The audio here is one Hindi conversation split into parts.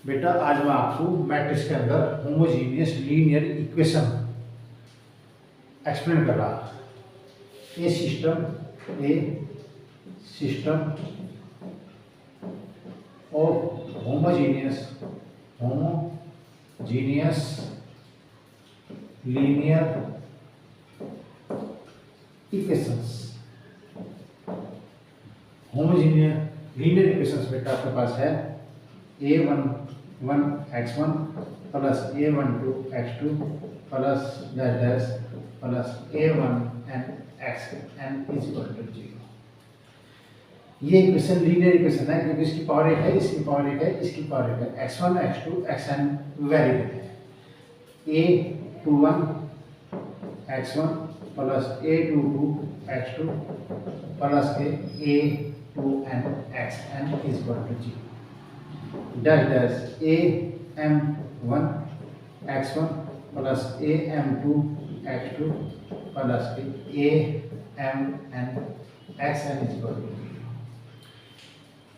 बेटा आज मैं आपको मैट्रिक्स के अंदर होमोजीनियस लीनियर इक्वेशन एक्सप्लेन कर रहा। A system of homogeneous linear equations. Homogeneous linear equations बेटा आपके पास है a11 x1 plus a12 x2 plus dash plus a1n xn is equal to 0। ये इक्वेशन लीनियर इक्वेशन है क्योंकि इसकी पावर एक है, इसकी पावर एक है, इसकी पावर एक है। x1 x2 xn वेरिएबल है। a21 x1 plus a22 x2 plus के a2n xn is equal to 0। Dash am1 x1 plus am2 x2 plus amn xn is equal to 0।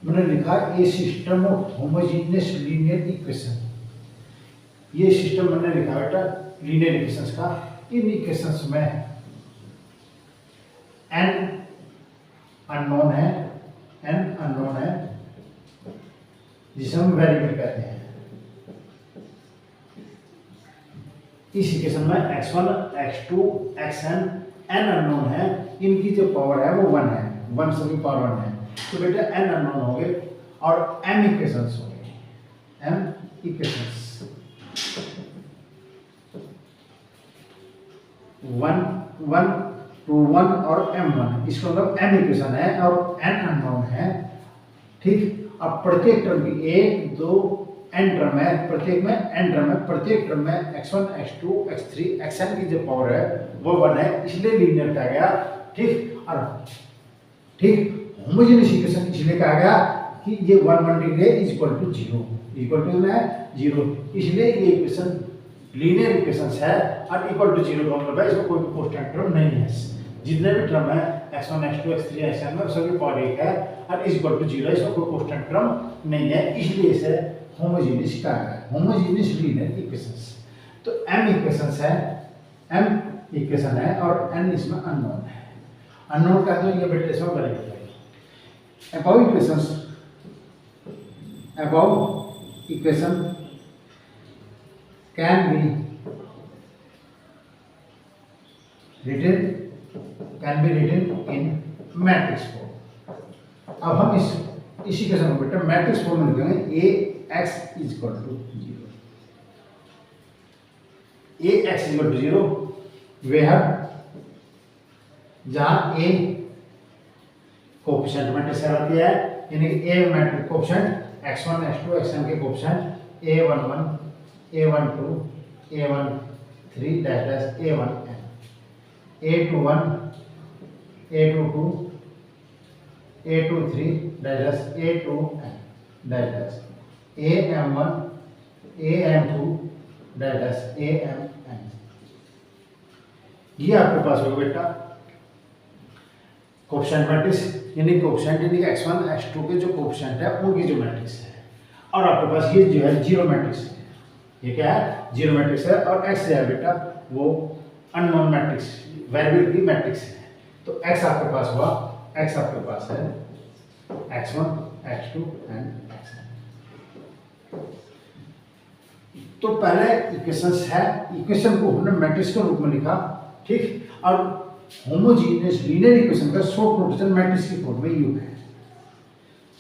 मैंने लिखा a system of homogeneous linear equation. ये सिस्टम मैंने लिखा बेटा लीनियर इक्वेशंस का। इन इक्वेशंस में n अननोन है जिसे हम वेरिएबल कहते हैं। इस इक्वेशन में x1 x2 xn n unknown है, इनकी जो पावर है वो 1 है, 1 सभी पावर 1 है। तो बेटा n अननोन हो गए और m इक्वेशंस हो गए। m इक्वेशंस 1 1 2 1 और m1, इसका मतलब m इक्वेशन है और n अननोन है। ठीक, अब प्रत्येक टर्म की 1 2 n टर्म है, प्रत्येक में n टर्म है, प्रत्येक टर्म में x1 x2 x3 xn की जो पावर है वो 1 है, इसलिए लीनियर कहा गया। ठीक, और ठीक होमोजेनियस इक्वेशन इसलिए कहा गया कि ये 1 1 is equal to 0, equal to है 0, इसलिए ये इक्वेशन लीनियर इक्वेशंस है और इक्वल टू 0 का मतलब है इसमें कोई कांस्टेंट टर्म नहीं है। जितने भी टर्म है x1 x2 x3 xn में सभी पावर 1 है और इज इक्वल टू 0, इसमें कोई कांस्टेंट टर्म नहीं है, इसलिए इसे होमोजेनियस कहा गया, होमोजेनियस लीनियर इक्वेशंस। तो m इक्वेशंस है, m इक्वेशन है और n इसमें अननोन है। अननोन का तो ये बेटा इसमें वेरिएबल है। above equation can be written in matrix form. अब हम इस इक्वेशन को बेटा मैट्रिक्स फॉर्म में लिखेंगे ax is equal to 0। ax is equal to 0 where जहां a कोएफिशिएंट मैट्रिक्स कहलाती है, यानी a matrix coefficient x1 x2 xn के coefficient a11 a12 a13 dash a1n a21 a22 a23 dash a2n dash am1 am2 dash amn। ये आपके पास होगा बेटा कोएफिशिएंट मैट्रिक्स, यानी कोएफिशिएंट यानी x1 x2 के जो कोएफिशिएंट है उनकी जो मैट्रिक्स है। और आपके पास ये जो है जीरो मैट्रिक्स है, ये क्या है जीरो मैट्रिक्स है। और x है बेटा वो अननोन मैट्रिक्स वेरिएबल की मैट्रिक्स है। तो x आपके पास हुआ, x आपके पास है x1 x2 एंड xn। तो पहले इक्वेशंस है, इक्वेशन को हमने मैट्रिक्स के रूप में लिखा। ठीक, और होमोजीनियस लीनियर इक्वेशन का शॉर्ट नोटेशन मैट्रिक्स की फॉर्म में यू है।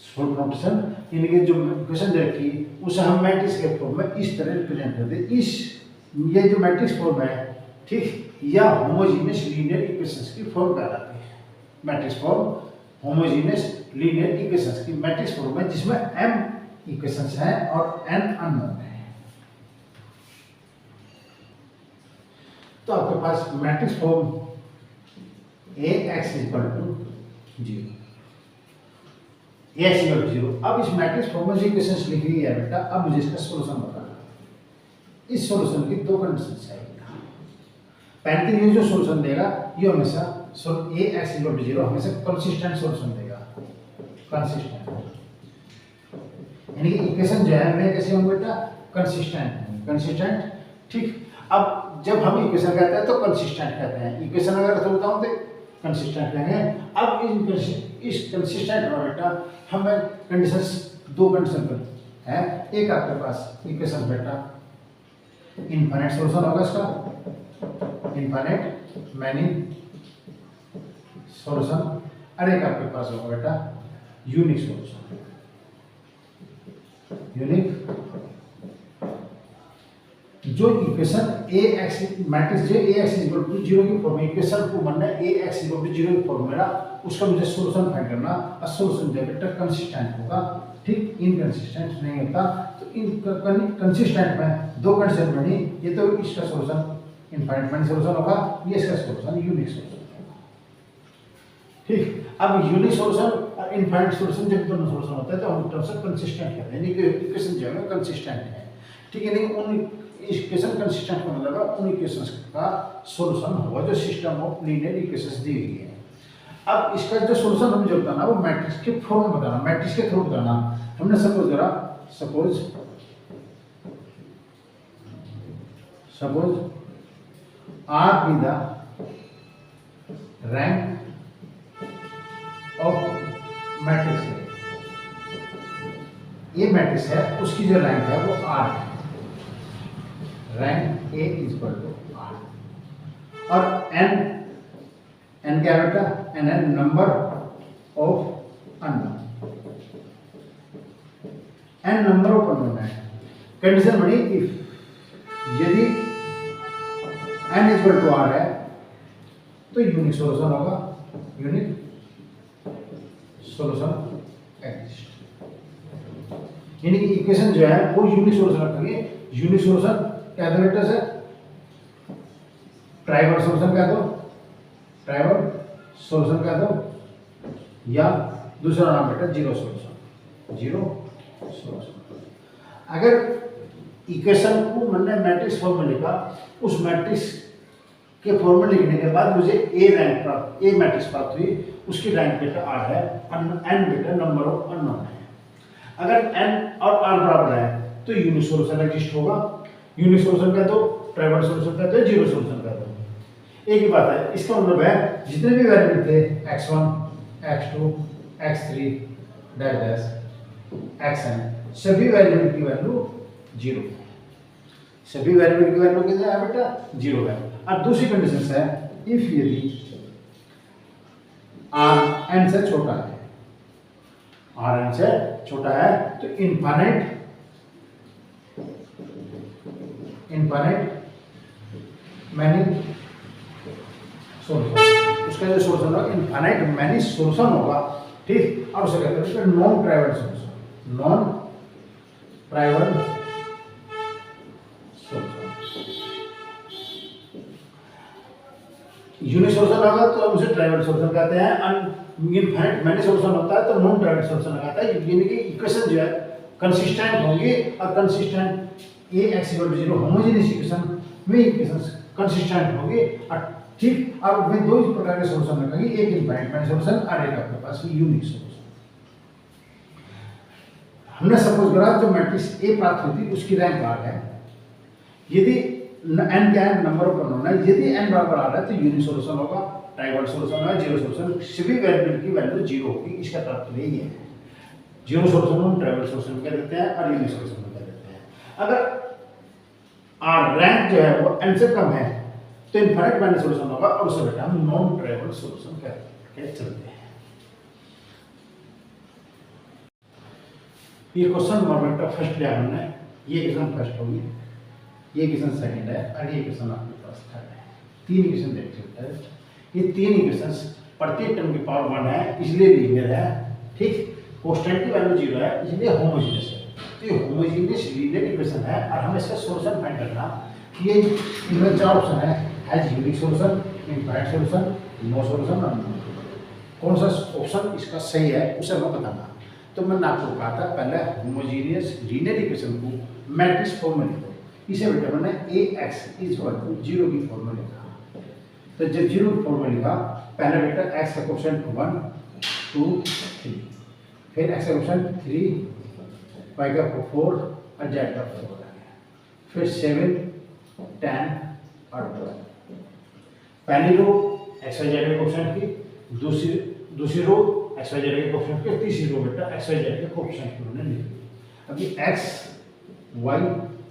शॉर्ट नोटेशन यानी कि जो इक्वेशन दे रखी उसे हम मैट्रिक्स के फॉर्म में इस तरह रिप्रेजेंट करते हैं। इस ये जो मैट्रिक्स फॉर्म है, ठीक, या होमोजीनियस लीनियर इक्वेशंस की फॉर्म कहलाती है। Matrix form homogeneous linear equations की मैट्रिक्स फॉर्म है जिसमें m इक्वेशंस हैं और n अननोन है। तो आपके पास matrix form ax is equal to 0, ax equal to 0। अब इस मैट्रिक्स फॉर्म में जो इक्वेशंस लिखी है बेटा, अब मुझे इसका सॉल्यूशन बताना। इस सॉल्यूशन की दो कंडीशंस है। पहले ये जो सॉल्यूशन देगा ये हमेशा ax इक्वल टू 0 हमेशा कंसिस्टेंट सॉल्यूशन देगा, कंसिस्टेंट। यानी कि इक्वेशन जो है वे कैसे होंगे बेटा, कंसिस्टेंट कंसिस्टेंट। ठीक, अब जब हम इक्वेशन कहते हैं तो कंसिस्टेंट कहते हैं, इक्वेशन अगर अर्थ बताऊं तो कंसिस्टेंट कहेंगे। अब इस कंसिस्टेंट में बेटा हमें कंडीशंस, दो कंडीशन है। एक आपके पास इक्वेशन बेटा इनफाइनाइट सॉल्यूशन होगा इसका, इनफाइनाइट मैनी सॉल्यूशन, और एक आपके पास होगा बेटा यूनिक सॉल्यूशन, यूनिक। जो इक्वेशन ए एक्स मैट्रिक्स जो ए एक्स इक्वल टू 0 की फॉर्म में इक्वेशन को बनना है ए एक्स इक्वल टू 0 की फॉर्म में ना, उसका मुझे सॉल्यूशन फाइंड करना, और सॉल्यूशन जो बेटा कंसिस्टेंट होगा। ठीक, इनकंसिस्टेंट नहीं होता। तो इन कंसिस्टेंट में दो कंडीशन बनी, ये तो इसका सॉल्यूशन इनफाइनाइट मैनी सॉल्यूशन होगा, ये इसका सॉल्यूशन यूनिक सॉल्यूशन होगा। ठीक, अब यूनिक सॉल्यूशन और इनफाइनाइट सॉल्यूशन जब दोनों सॉल्यूशन होता है तो हम टर्म्स ऑफ कंसिस्टेंट कहते हैं, यानी कि इक्वेशन जो है कंसिस्टेंट है। ठीक है, नहीं उन इक्वेशन कंसिस्टेंट का मतलब है उन इक्वेशंस का सॉल्यूशन होगा जो सिस्टम ऑफ लीनियर इक्वेशंस दी हुई है। अब इसका जो सॉल्यूशन हमें जो बताना वो मैट्रिक्स के फॉर्म में बताना, मैट्रिक्स के थ्रू बताना। हमने सपोज करा, suppose R be the rank of matrix है, ये मैट्रिक्स है, उसकी जो रैंक है वो R है, rank A equal to R। और n क्या बेटा, n है number of unknown, n number of unknown है। कंडीशन बनी इफ यदि n इक्वल टू R है तो यूनिक सॉल्यूशन होगा, यूनिक सॉल्यूशन एग्जिस्ट। यानी कि इक्वेशन जो है वो यूनिक सॉल्यूशन रखेंगे। यूनिक सॉल्यूशन क्या दो बेटा से, ट्राइवल सॉल्यूशन कह दो, ट्राइवल सॉल्यूशन कह दो, या दूसरा नाम बेटा जीरो सॉल्यूशन, जीरो सॉल्यूशन। अगर इक्वेशन को मैंने मैट्रिक्स फॉर्म में लिखा, उस मैट्रिक्स के फॉर्म में लिखने के बाद मुझे ए रैंक प्राप्त, ए मैट्रिक्स प्राप्त हुई, उसकी रैंक बेटा R है, n बेटा नंबर ऑफ अननोन है। अगर n और R बराबर है तो यूनिक सॉल्यूशन एग्जिस्ट होगा। यूनिक सॉल्यूशन कह दो, ट्राइवल सॉल्यूशन कह दो, जीरो सॉल्यूशन कह दो, एक ही बात है। इसका मतलब है जितने भी वेरिएबल थे x1, x2, x3 dash xn, सभी वेरिएबल की वैल्यू 0 है, सभी वेरिएबल की वैल्यू कितना है बेटा, 0 है। अब दूसरी कंडीशन है, इफ यदि R n से छोटा है, R n से छोटा है तो इनफाइनाइट मैनी सॉल्यूशन, उसका जो सॉल्यूशन होगा इनफाइनाइट मैनी सॉल्यूशन होगा। ठीक, और उसे कहते हैं non trivial solution, non trivial solution. Unique solution होगा तो हम उसे ट्राइवल सॉल्यूशन कहते हैं, इनफाइनाइट मैनी सॉल्यूशन होता है तो नॉन ट्राइवल सॉल्यूशन कहता है। यानी कि इक्वेशन जो है कंसिस्टेंट होंगी, और consistent A X equal to 0 homogeneous equation में इक्वेशंस कंसिस्टेंट होंगे। और ठीक, और वे दो ही प्रकार के सॉल्यूशन रखेंगे, एक इनफाइनाइट मैनी सॉल्यूशन और एक आपके पास यूनिक सॉल्यूशन। हमने सपोज करा जो मैट्रिक्स ए प्राप्त हुई उसकी रैंक R है, यदि n क्या है, नंबर ऑफ अननोन है, यदि n बराबर R है तो यूनिक सॉल्यूशन होगा, ट्राइवल सॉल्यूशन होगा, जीरो सॉल्यूशन, सभी वेरिएबल की वैल्यू 0 होगी। इसका तात्पर्य यही है, जीरो सॉल्यूशन हम ट्राइवल सॉल्यूशन कह देते हैं और यूनिक सॉल्यूशन कह देते हैं। अगर R रैंक जो है वो n से कम है तो इनफाइनाइट मैनी सॉल्यूशन होगा, और उसे बेटा हम नॉन ट्राइवल सॉल्यूशन कहते हैं। चलते हैं, ये क्वेश्चन नंबर फर्स्ट लिया हमने, ये क्वेश्चन फर्स्ट होगी, ये क्वेश्चन सेकंड है, और ये क्वेश्चन आपके पास थर्ड है। तीन क्वेश्चन देख सकते हैं। ये तीन इक्वेशंस प्रत्येक टर्म की पावर 1 है, इसलिए लीनियर है। ठीक, कांस्टेंट की वैल्यू 0 है, इसलिए होमोजेनियस है। तो ये होमोजेनियस लीनियर इक्वेशन है, और हमें इसका सॉल्यूशन फाइंड करना कि ये इनमें चार ऑप्शन है, has unique solution, infinite solution, no solution, unknown. कौन सा ऑप्शन इसका सही है उसे हमें बताना। तो मैंने आपको कहा था पहले होमोजेनियस लीनियर इक्वेशन को मैट्रिक्स फॉर्म में लिखो, इसे बेटा मैंने ए एक्स इक्वल टू 0 की फॉर्म में लिखा। तो जब 0 की फॉर्म में लिखा, पहले बेटा एक्स का कोएफिशिएंट 1 2 3, फिर एक्स का कोएफिशिएंट 3 y का 4 और z का 4 आ गया। फिर 7 10 और 12। पहली रो एक्स वाई जेड के कोएफिशिएंट की, दूसरी रो एक्स वाई जेड के कोएफिशिएंट की, तीसरी रो बेटा एक्स वाई जेड के कोएफिशिएंट की हमने लिख ली। अभी एक्स वाई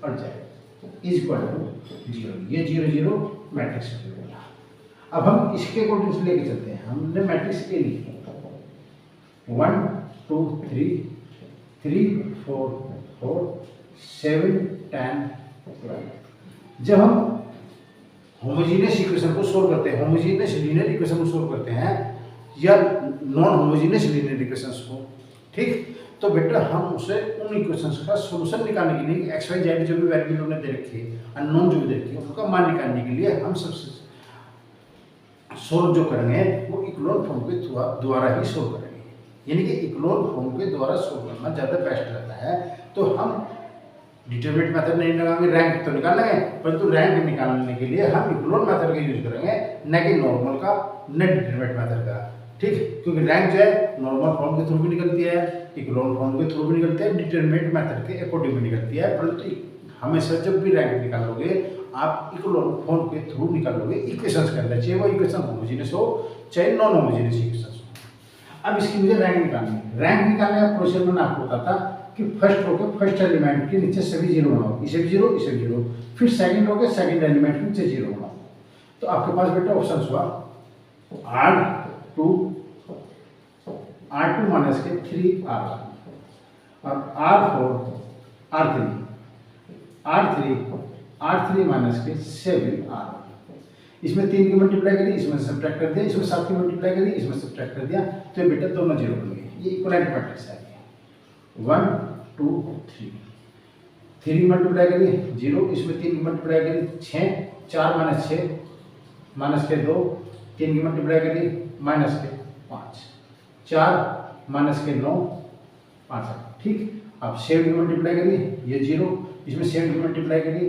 और जेड इज इक्वल टू 0, ये 0 0 मैट्रिक्स में बोला। अब हम इसके अकॉर्डिंग से लेके चलते हैं। हमने मैट्रिक्स ए लिखी 1 2 3 3 4 4 7 10 12। जब हम होमोजेनियस इक्वेशन को सोल्व करते हैं, होमोजेनियस लीनियर इक्वेशन को सोल्व करते हैं या नॉन होमोजेनियस लीनियर इक्वेशंस को, ठीक, तो बेटा हम उसे उन इक्वेशंस का सॉल्यूशन निकालने के लिए एक्स वाई जेड जो भी वैल्यू उन्होंने दे रखी है, अननोन जो भी दे रखी है, उनका मान निकालने के लिए हम सबसे सोल्व जो करेंगे वो इक्लोन फॉर्म के द्वारा ही सोल्व करेंगे। यानी कि इक्लोन फॉर्म के द्वारा सोल्व करना ज़्यादा बेस्ट रहता है। तो हम डिटरमिनेंट मेथड नहीं लगाएंगे, रैंक तो निकाल लेंगे, परंतु रैंक निकालने के लिए हम इक्लोन मेथड का यूज करेंगे, न कि नॉर्मल का, न डिटरमिनेंट मेथड का, ठीक। क्योंकि रैंक जो है नॉर्मल फॉर्म के थ्रू भी निकलती है, इक्लोन फॉर्म के थ्रू भी निकलती है, डिटरमिनेंट मेथड के अकॉर्डिंग भी निकलती है। परंतु हमेशा जब भी रैंक निकालोगे आप इक्लोन फॉर्म के थ्रू निकालोगे इक्वेशंस के अंदर, चाहे वो इक्वेशन होमोजेनियस हो चाहे नॉन होमोजेनियस इक्वेशंस हो। अब इसकी मुझे रैंक निकालनी है। रैंक निकालने का प्रोसेस मैंने आपको बताता कि फर्स्ट रो के फर्स्ट एलिमेंट के नीचे सभी जीरो बनाओ, इसे भी जीरो, इसे भी जीरो। फिर सेकंड रो के सेकंड एलिमेंट के नीचे जीरो बनाओ। तो आपके पास बेटा ऑप्शन हुआ R2 माइनस के 3R1 और R3 माइनस के 7R1। इसमें 3 की मल्टीप्लाई करी, इसमें सब्ट्रैक्ट कर दिया, इसमें 7 की मल्टीप्लाई करी, इसमें सब्ट्रैक्ट कर दिया, तो ये बेटा दोनों जीरो बन गए। ये इक्विवेलेंट मैट्रिक्स है। 1 2 3 मल्टीप्लाई करी 0, इसमें 3 की मल्टीप्लाई करी 6, 4 माइनस 6 माइनस के 2, 3 की मल्टीप्लाई करी माइनस के 5, 4 माइनस के 9 5, ठीक। अब 7 की मल्टीप्लाई करी, ये 0, इसमें 7 की मल्टीप्लाई करी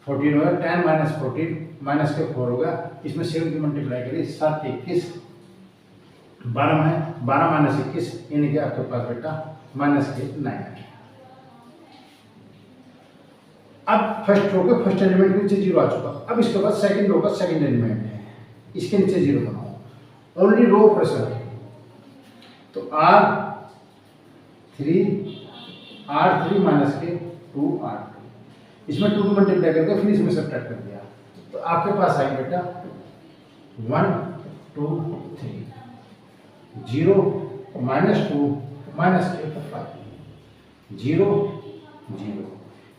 14 होगा, 10 माइनस 14 माइनस के 4 होगा, इसमें 7 की मल्टीप्लाई करी 7 21 12 में 12 माइनस 21 यानी कि आपके पास बेटा माइनस के 9 है। अब फर्स्ट रो के फर्स्ट एलिमेंट के नीचे 0 आ चुका। अब इसके बाद सेकंड रो का सेकंड एलिमेंट है, इसके नीचे 0 बनाओ, ओनली रो ऑपरेशन। तो R3 माइनस के 2R2, इसमें 2 को मल्टीप्लाई करके फिर इसमें सब्ट्रैक्ट कर दिया, तो आपके पास आएगा बेटा 1 2 3 0 माइनस 2 माइनस के 5 0 0।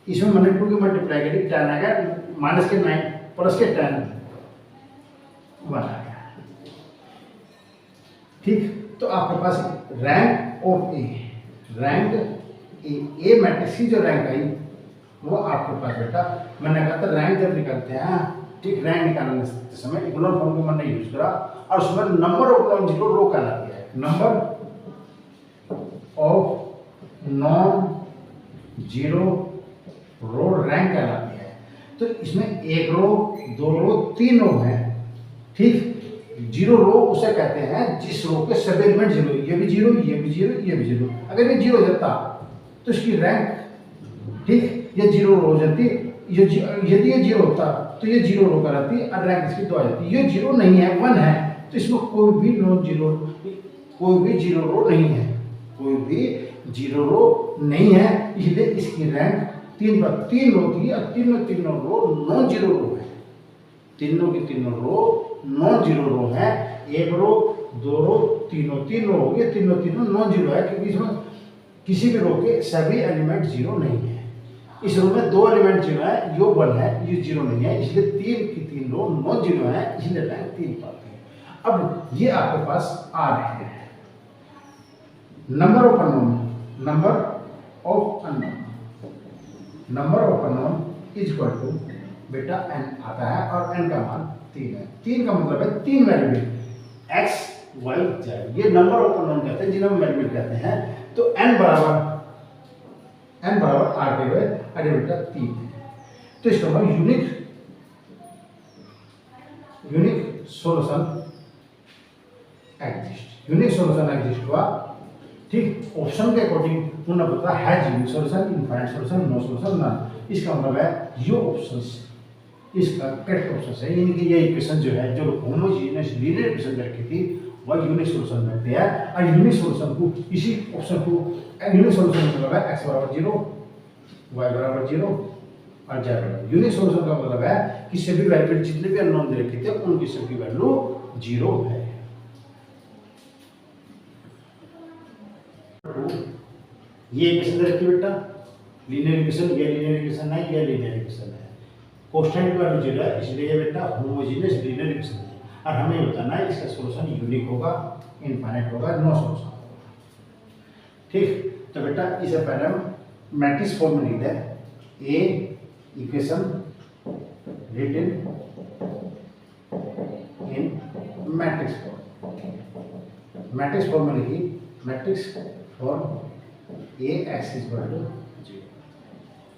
इसमें मैंने 2 की मल्टीप्लाई करी 10 आ गया, माइनस के 9 प्लस के 10 1 आ गया, ठीक। तो आपके पास रैंक ऑफ ए मैट्रिक्स की जो रैंक आई वो आपके पास बेटा, मैंने कहा था रैंक जब निकालते हैं, ठीक, रैंक निकालने समय इक्लोन फॉर्म को मैंने यूज करा और उसमें number of non zero row कहलाती है, number of non zero row rank कहलाती है। तो इसमें 1 रो 2 रो 3 रो है, ठीक। 0 रो उसे कहते हैं जिस रो के सभी एलिमेंट 0, ये भी 0 ये भी 0 ये भी 0। अगर ये 0 हो जाता तो इसकी रैंक, ठीक, ये 0 रो हो जाती, यदि ये 0 होता तो ये 0 रो कहलाती और रैंक इसकी 2 आ जाती। ये 0 नहीं है, 1 है, तो इसमें कोई भी 0 रो नहीं है, कोई भी 0 रो नहीं है, इसलिए इसकी रैंक 3 रो थी और तीनों रो नॉन जीरो रो है, तीनों की तीनों रो नॉन जीरो रो है। 1 रो 2 रो 3 रो हो गए, तीनों नॉन जीरो है, क्योंकि इसमें किसी भी रो के सभी एलिमेंट 0 नहीं है। इस रो में 2 एलिमेंट 0 है, यो 1 है, ये 0 नहीं है, इसलिए 3 की 3 रो नॉन जीरो है, इसलिए रैंक 3 पाते हैं। अब ये आपके पास R है, number of unknown is equal to बेटा n आता है और n का मान 3 है। 3 का मतलब है 3 वेरिएबल x y z, ये नंबर ऑफ अननोन कहते हैं, जिन्हें हम वेरिएबल कहते हैं। तो n बराबर r के हुए अरे बेटा 3 है, तो इसका मतलब यूनिक सॉल्यूशन एग्जिस्ट हुआ ठीक, ऑप्शन के अकॉर्डिंग उन्होंने पता है unique solution, infinite solution, no solution, none. इसका मतलब है ये ऑप्शंस इसका करेक्ट ऑप्शन है, यानी कि ये इक्वेशन जो है जो होमोजेनियस लीनियर इक्वेशन करके थी वह यूनिक सॉल्यूशन बनती है। और यूनिक सॉल्यूशन को इसी ऑप्शन को यूनिक सॉल्यूशन मतलब है x बराबर 0, y बराबर 0 और z बराबर। यूनिक सॉल्यूशन का मतलब है कि सभी वैल्यू जितने भी अननोन दे रखे थे उनकी सबकी वैल्यू 0 है। ये इक्वेशन दे रखी बेटा, लीनियर इक्वेशन, ये लीनियर इक्वेशन है, ये लीनियर इक्वेशन है। कांस्टेंट की वैल्यू 0 है, इसलिए बेटा होमोजेनियस लीनियर इक्वेशन है। और हमें बताना है इसका सॉल्यूशन यूनिक होगा, इनफाइनाइट होगा, नो सॉल्यूशन होगा। ठीक, तो बेटा इसे पहले हम मैट्रिक्स फॉर्म में लिखते हैं। A equation written in matrix form. Matrix form में लिखी, matrix form A X is equal to 0।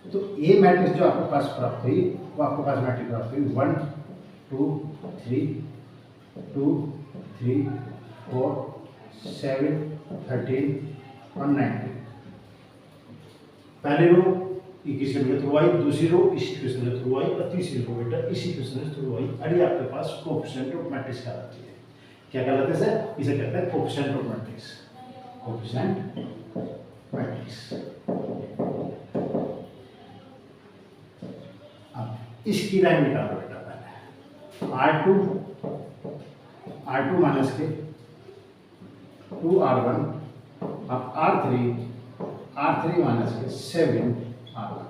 तो ए मैट्रिक्स जो आपके पास प्राप्त हुई वो आपके पास मैट्रिक्स प्राप्त हुई 1 2 3 2 3 4 7 13 और 19। पहले रो इक्वेशन के थ्रू आई, दूसरी रो इस इक्वेशन के थ्रू आई और तीसरी रो बेटा इस इक्वेशन के थ्रू आई। और ये आपके पास कोएफिशिएंट ऑफ मैट्रिक्स कहलाती है। क्या कहलाते हैं सर? इसे कहते हैं coefficient of matrix. Coefficient matrix. अब इसकी रैंक निकालो बेटा पहले। R2 माइनस के 2R1 अब R3 माइनस के 7R1।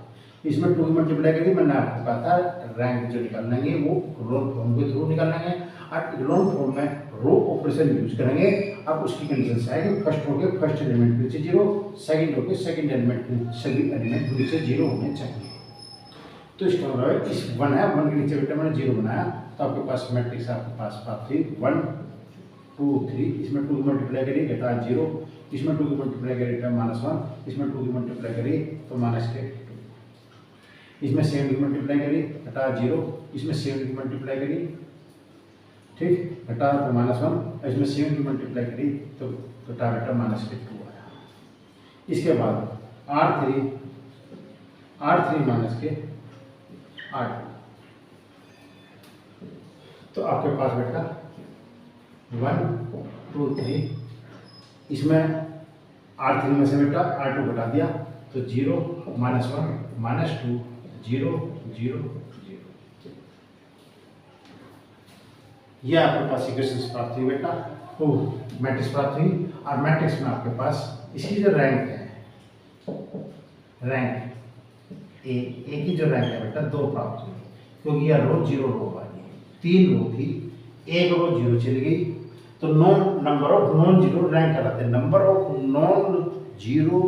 इसमें 2 मल्टीप्लाई करिए, मैंने आपको कहा था रैंक जो निकाल लेंगे वो इक्लोन फॉर्म के थ्रू निकाल लेंगे। और इक्लोन फॉर्म में रो ऑपरेशन यूज करेंगे। अब उसकी कंडीशन से है कि फर्स्ट रो के फर्स्ट एलिमेंट नीचे 0, सेकंड रो के सेकंड एलिमेंट सभी एलिमेंट नीचे 0 होने चाहिए। तो इसका मतलब इस 1 है, 1 के नीचे बेटा मैंने 0 बनाया, तो आपके पास मैट्रिक्स आपके पास प्राप्त हुई 1 2 3। इसमें 2 मल्टीप्लाई करिए बेटा 0, इसमें 2 की मल्टीप्लाई करिए बेटा -1, इसमें 2 की मल्टीप्लाई करिए तो -2, इसमें 7 की मल्टीप्लाई करिए बेटा 0, इसमें 7 की मल्टीप्लाई करिए ठीक बेटा तो -1, इसमें 7 की मल्टीप्लाई करिए तो बेटा -2 आया। इसके बाद R3 माइनस के R2, तो आपके पास बेटा 1 2 3, इसमें R3 में से बेटा R2 बटा दिया तो 0 -1 -2 0 0 0। ये आपके पास इक्वेशन प्राप्त हुई बेटा, तो मैट्रिक्स प्राप्त हुई। और मैट्रिक्स में आपके पास इसकी जो रैंक है, रैंक ए की जो रैंक है बेटा 2 प्राप्त हुई, क्योंकि यह रो 0 रो वाली है। 3 रो थी, एक रो 0 चली गई, तो number of non zero rank कहलाते हैं। Number of non zero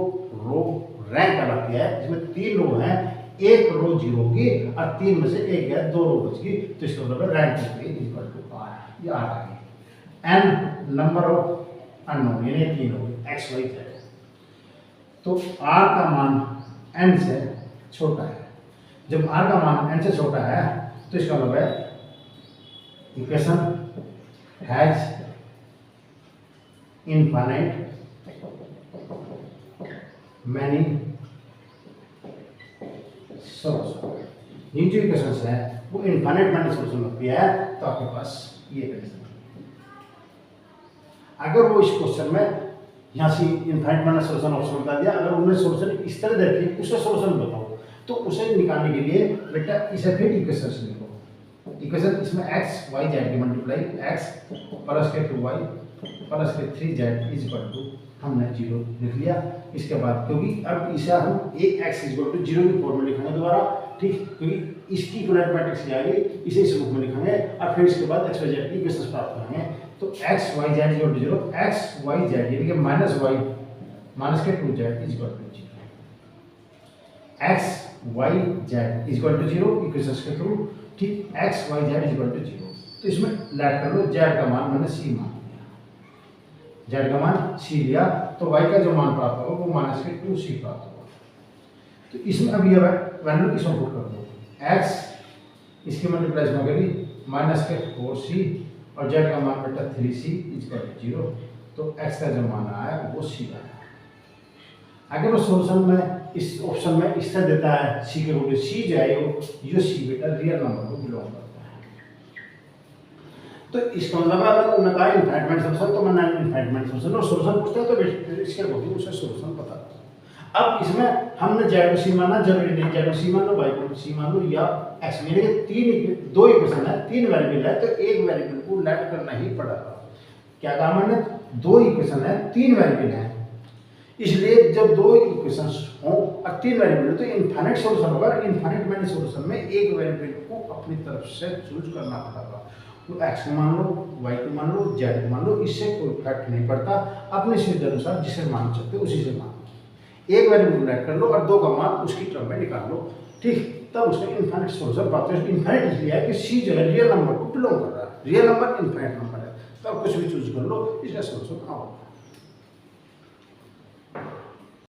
row rank कहलाती है, जिसमें 3 रो हैं, एक रो 0 की और 3 में से एक गया, 2 रो बच गई, तो इसका मतलब रैंक इक्वल टू आर। ये आर आ गई। एन नंबर ऑफ अननोन, यानी 3 हो गए एक्स वाई जेड। तो आर का मान एन से छोटा है। जब आर का मान एन से छोटा है तो इसका मतलब है equation has infinite many solution. ये जो इक्वेशन है वो इनफाइनाइट मैनी सॉल्यूशन लगती है, तो आपके पास ये इक्वेशन। अगर वो इस क्वेश्चन में यहाँ से इनफाइनाइट मैनी सॉल्यूशन ऑप्शन बता दिया, अगर उन्होंने सॉल्यूशन इस तरह दे रखी उसका सॉल्यूशन बताओ, तो उसे निकालने के लिए बेटा इसे फिर इक्वेशन से लिखो। इक्वेशन इसमें x y z की मल्टीप्लाई x प्लस के 2y प्लस के 3z इज इक्वल टू हमने 0 लिख लिया। इसके बाद क्योंकि अब इसे हम x इज इक्वल टू 0 की फॉर्म में लिखेंगे दोबारा, ठीक, क्योंकि इसकी इक्विवेलेंट मैट्रिक्स ले आएगी, इसे इस रूप में लिखेंगे और फिर इसके बाद x y z की इक्वेशन प्राप्त करेंगे। तो x y z is equal to 0, x y z यानी कि -y माइनस के 2z is equal to 0, x y z is equal to 0 equations के थ्रू, ठीक, x y z is equal to 0। तो इसमें लैट कर लो, z का मान मैंने c मान लिया, z का मान c लिया, तो y का जो मान प्राप्त होगा वो माइनस के 2c प्राप्त होगा। तो इसमें अब ये वैल्यू इसमें पुट कर दो, x इसकी मल्टीप्लाई में करी माइनस के 4c और z का मान बेटा 3c इज इक्वल टू 0। तो x का जो मान आया वो c आया। अगर वो सोल्यूशन में इस ऑप्शन में इससे देता है सी के रूट सी जो है ये सी बेटा रियल नंबर को बिलोंग करता है। तो इसका मतलब अगर उन्होंने कहा इनफाइनाइट सोल्यूशन तो मैं इनफाइनाइट सोल्यूशन और सोल्यूशन पूछते हैं तो इसके अकॉर्डिंग उसे सोल्यूशन पता। अब इसमें हमने जेड सी मानना जरूरी नहीं, जेड सी मान लो, वाई को सी मान लो या एक्स मान लो, दो इक्वेशन है, तीन वेरिएबल है तो एक वेरिएबल को लेट करना ही पड़ेगा। क्या कहा मैंने, दो इक्वेशन है तीन वेरिएबल है, इसलिए जब दो इक्वेशंस हो और तीन वेरिएबल तो इनफाइनाइट सॉल्यूशन होगा। इनफाइनाइट मैनी सॉल्यूशन में एक वेरिएबल को अपनी तरफ से चूज करना पड़ेगा। तो एक्स को मान लो, वाई को मान लो, जेड को मान लो, इससे कोई फर्क नहीं पड़ता, अपने सुविधा अनुसार जिसे मान सकते हो उसी से मान लो। एक वेरिएबल लेट कर लो और दो का मान उसकी टर्म में निकाल लो, ठीक, तब उसका इनफाइनाइट सॉल्यूशन प्राप्त है। इनफाइनाइट इसलिए है कि सी जो है रियल नंबर को बिलोंग कर रहा है, रियल नंबर इनफाइनाइट नंबर है, तब कुछ भी चूज कर लो, इसका सॉल्यूशन आओ।